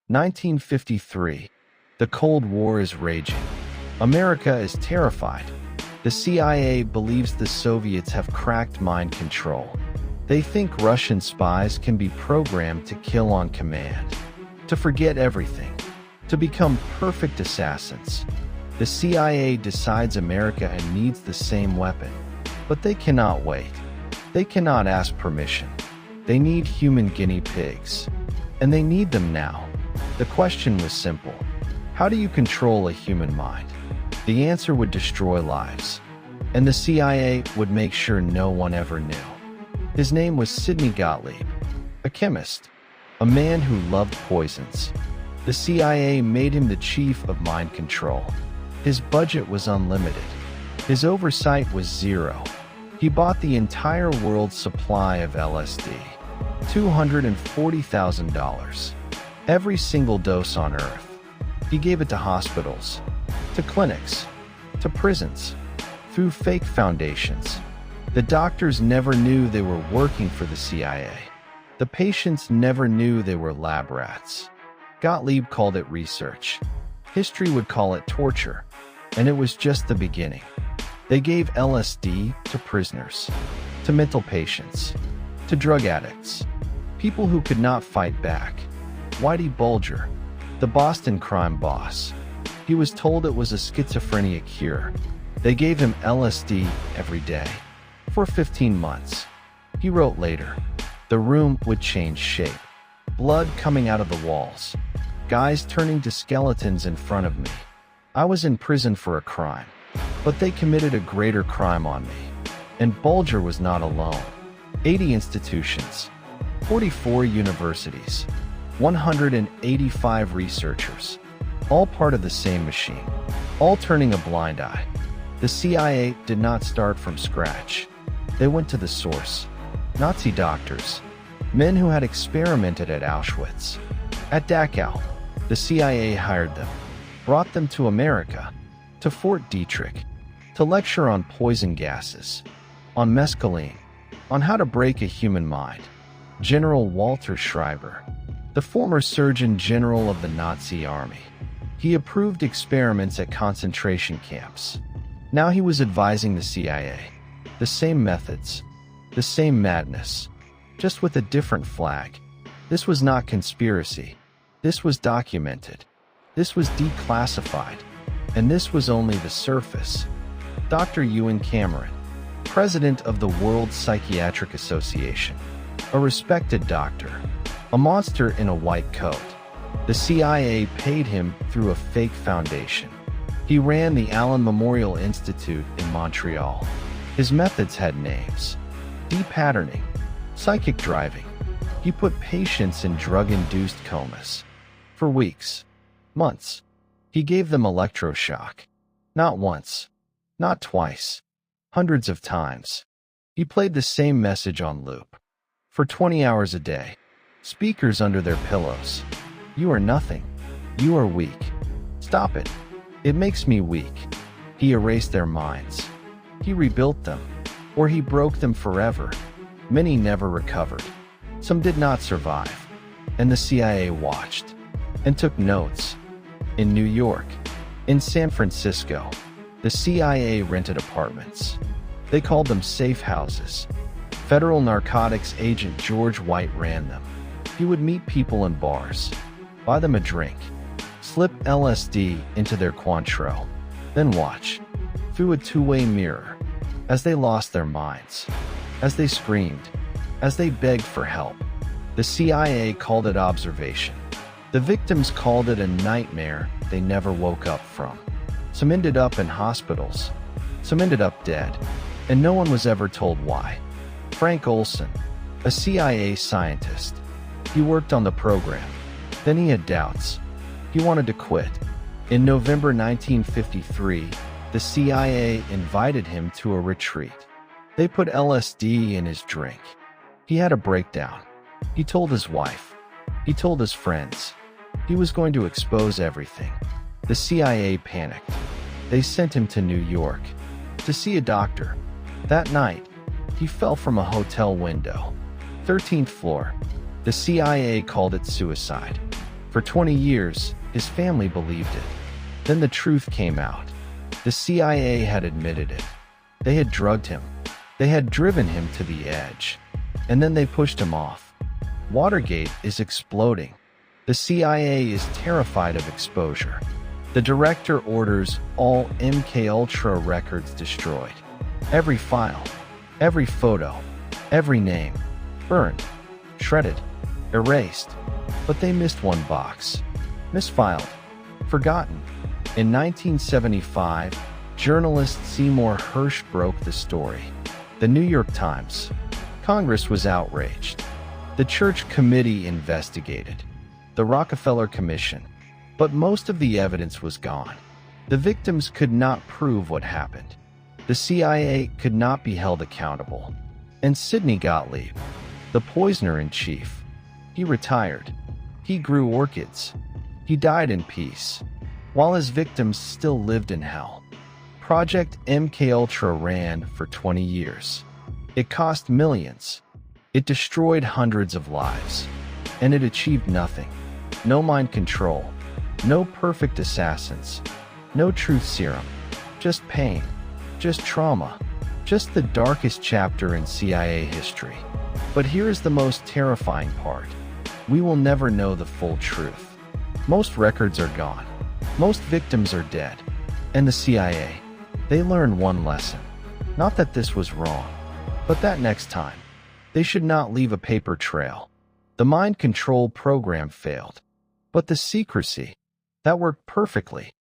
1953. The Cold War is raging. America is terrified. The CIA believes the Soviets have cracked mind control. They think Russian spies can be programmed to kill on command, to forget everything, to become perfect assassins. The CIA decides America needs the same weapon, but they cannot wait. They cannot ask permission. They need human guinea pigs, and they need them now. The question was simple. How do you control a human mind? The answer would destroy lives, and the CIA would make sure no one ever knew. His name was Sidney Gottlieb, a chemist, a man who loved poisons. The CIA made him the chief of mind control. His budget was unlimited. His oversight was zero. He bought the entire world's supply of LSD, $240,000. Every single dose on Earth. He gave it to hospitals, to clinics, to prisons, through fake foundations. The doctors never knew they were working for the CIA. The patients never knew they were lab rats. Gottlieb called it research. History would call it torture. And it was just the beginning. They gave LSD to prisoners, to mental patients, to drug addicts, people who could not fight back. Whitey Bulger, the Boston crime boss. He was told it was a schizophrenia cure. They gave him LSD every day. For 15 months. He wrote later, the room would change shape. Blood coming out of the walls. Guys turning to skeletons in front of me. I was in prison for a crime, but they committed a greater crime on me. And Bulger was not alone. 80 institutions, 44 universities, 185 researchers, all part of the same machine, all turning a blind eye. The CIA did not start from scratch. They went to the source. Nazi doctors, men who had experimented at Auschwitz. At Dachau, the CIA hired them, brought them to America, to Fort Detrick, to lecture on poison gases, on mescaline, on how to break a human mind. General Walter Schreiber, the former Surgeon General of the Nazi Army. He approved experiments at concentration camps. Now he was advising the CIA. The same methods, the same madness, just with a different flag. This was not conspiracy. This was documented. This was declassified. And this was only the surface. Dr. Ewen Cameron, president of the World Psychiatric Association, a respected doctor, a monster in a white coat. The CIA paid him through a fake foundation. He ran the Allen Memorial Institute in Montreal. His methods had names. Depatterning, psychic driving. He put patients in drug-induced comas. For weeks, months, he gave them electroshock. Not once, not twice, hundreds of times. He played the same message on loop. For 20 hours a day. Speakers under their pillows. You are nothing. You are weak. Stop it. It makes me weak. He erased their minds. He rebuilt them, or he broke them forever. Many never recovered. Some did not survive. And the CIA watched and took notes. In New York, in San Francisco, the CIA rented apartments. They called them safe houses. Federal narcotics agent George White ran them. He would meet people in bars, buy them a drink, slip LSD into their Cointreau, then watch, through a two-way mirror, as they lost their minds, as they screamed, as they begged for help. The CIA called it observation. The victims called it a nightmare they never woke up from. Some ended up in hospitals. Some ended up dead. And no one was ever told why. Frank Olson, a CIA scientist. He worked on the program. Then he had doubts. He wanted to quit. In November 1953, the CIA invited him to a retreat. They put LSD in his drink. He had a breakdown. He told his wife. He told his friends. He was going to expose everything. The CIA panicked. They sent him to New York to see a doctor. That night, he fell from a hotel window. 13th floor. The CIA called it suicide. For 20 years, his family believed it. Then the truth came out. The CIA had admitted it. They had drugged him. They had driven him to the edge. And then they pushed him off. Watergate is exploding. The CIA is terrified of exposure. The director orders all MKUltra records destroyed. Every file, every photo, every name, burned, shredded, erased. But they missed one box. Misfiled. Forgotten. In 1975, journalist Seymour Hersh broke the story. The New York Times. Congress was outraged. The Church Committee investigated. The Rockefeller Commission. But most of the evidence was gone. The victims could not prove what happened. The CIA could not be held accountable. And Sidney Gottlieb, the poisoner-in-chief, he retired. He grew orchids. He died in peace, while his victims still lived in hell. Project MKUltra ran for 20 years. It cost millions. It destroyed hundreds of lives. And it achieved nothing. No mind control. No perfect assassins. No truth serum. Just pain. Just trauma. Just the darkest chapter in CIA history. But here is the most terrifying part. We will never know the full truth. Most records are gone. Most victims are dead. And the CIA, they learned one lesson. Not that this was wrong, but that next time, they should not leave a paper trail. The mind control program failed. But the secrecy, that worked perfectly.